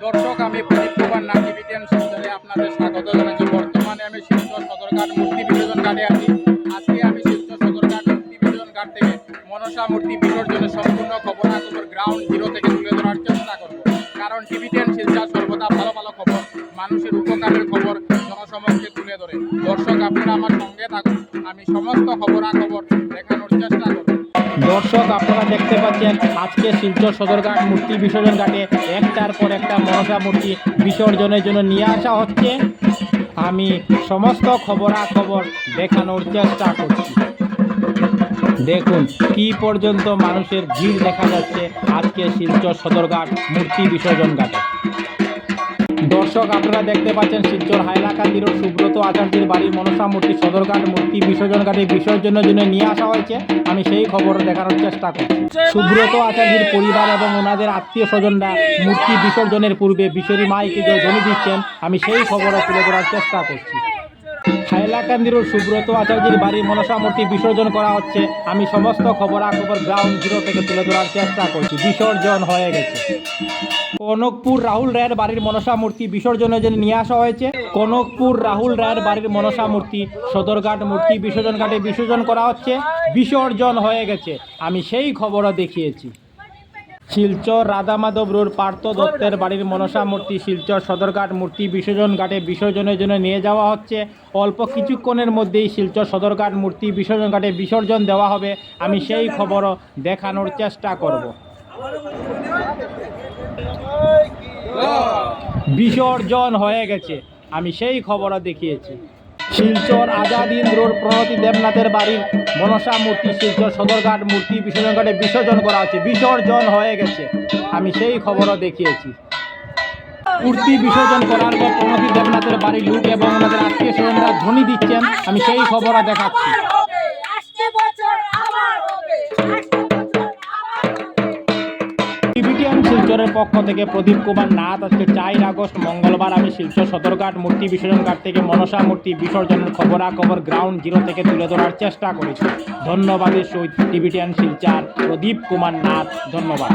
দর্শক, আমি প্রদীপ কুমার নাথ টিভিটিএন শিলচরে আপনাদের স্বাগত জানাচ্ছি। বর্তমানে আমি শিলচর সদরঘাট মূর্তি বিসর্জন ঘাটে আছি। আজকে আমি শিলচর সদরঘাট মূর্তি বিসর্জন ঘাট থেকে মনসা মূর্তি বিসর্জনের সম্পূর্ণ খবরাখবর গ্রাউন্ড জিরো থেকে তুলে ধরার চেষ্টা করব। কারণ টিভিটিএন শিলচর সর্বদা ভালো ভালো খবর, মানুষের উপকারের খবর জনসমক্ষে তুলে ধরে। দর্শক, আপনারা আমার সঙ্গে থাকুন, আমি সমস্ত খবরাখবর দেখানোর চেষ্টা করব। দর্শক, আপনারা দেখতে পাচ্ছেন আজকে শিলচর সদরঘাট মূর্তি বিসর্জন ঘাটে একটার পর একটা মনসা মূর্তি বিসর্জনের জন্য নিয়ে আসা হচ্ছে। আমি সমস্ত খবরাখবর দেখানোর চেষ্টা করছি। দেখুন কি পর্যন্ত মানুষের ভিড় দেখা যাচ্ছে আজকে শিলচর সদরঘাট মূর্তি বিসর্জন ঘাটে। দর্শক, আপনারা দেখতে পাচ্ছেন শিলচর হাইলাকান্দি রোড সুব্রত আচার্যের বাড়ির মনসা মূর্তি সদরঘাট মূর্তি বিসর্জন ঘাটে বিসর্জনের জন্য নিয়ে আসা হয়েছে। আমি সেই খবর দেখানোর চেষ্টা করছি। সুব্রত আচার্যের পরিবার এবং ওনাদের আত্মীয় স্বজনরা মূর্তি বিসর্জনের পূর্বে বিশ্বরী মাইকে ধ্বনি দিচ্ছেন। আমি সেই খবরও তুলে ধরার চেষ্টা করছি। হাইলাকান্দি রোড সুব্রত আচার্যের বাড়ির মনসা মূর্তি বিসর্জন করা হচ্ছে। আমি সমস্ত খবরাখবর গ্রাউন্ড জিরো থেকে তুলে ধরার চেষ্টা করছি। বিসর্জন হয়ে গেছে। কনকপুর রাহুল রায়ের বাড়ির মনসা মূর্তি বিসর্জনের জন্য নিয়ে আসা হয়েছে। কনকপুর রাহুল রায়ের বাড়ির মনসা মূর্তি সদরঘাট মূর্তি বিসর্জন ঘাটে বিসর্জন করা হচ্ছে। বিসর্জন হয়ে গেছে। আমি সেই খবরও দেখিয়েছি। শিলচর রাধা মাধব রোড পার্থ দত্তের বাড়ির মনসা মূর্তি শিলচর সদরঘাট মূর্তি বিসর্জন ঘাটে বিসর্জনের জন্য নিয়ে যাওয়া হচ্ছে। অল্প কিছুক্ষণের মধ্যেই শিলচর সদরঘাট মূর্তি বিসর্জন ঘাটে বিসর্জন দেওয়া হবে। আমি সেই খবরও দেখানোর চেষ্টা করব। বিসর্জন হয়ে গেছে। আমি সেই খবরও দেখিয়েছি। শিলচর আজাদিন রোড প্রণতি দেবনাথের বাড়ির মনসা মূর্তি শিলচর সদরঘাট মূর্তি বিসর্জন ঘাটে বিসর্জন করা হচ্ছে। বিসর্জন হয়ে গেছে। আমি সেই খবরও দেখিয়েছি। মূর্তি বিসর্জন করার পর প্রণতি দেবনাথের বাড়ির লোক এবং ওনাদের আত্মীয় স্বজনরা ধ্বনি দিচ্ছেন। আমি সেই খবরও দেখাচ্ছি। টিভিটিএন শিলচরের পক্ষ থেকে প্রদীপ কুমার নাথ। আজকে 4 আগস্ট মঙ্গলবার আমি শিলচর সদরঘাট মূর্তি বিসর্জন ঘাট থেকে মনসা মূর্তি বিসর্জনের খবরাখবর গ্রাউন্ড জিরো থেকে তুলে ধরার চেষ্টা করেছি। ধন্যবাদের সহিত টিভিটিএন শিলচর প্রদীপ কুমার নাথ। ধন্যবাদ।